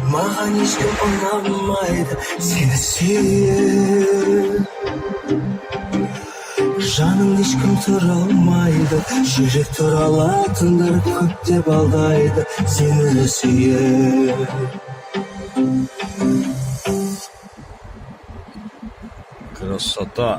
Mаған ешкім ұнамайды, сені сүйер. Жаның ешкім тұра алмайды, жүрек тұралатындар көп деп алдайды, сені сүйер. Красота.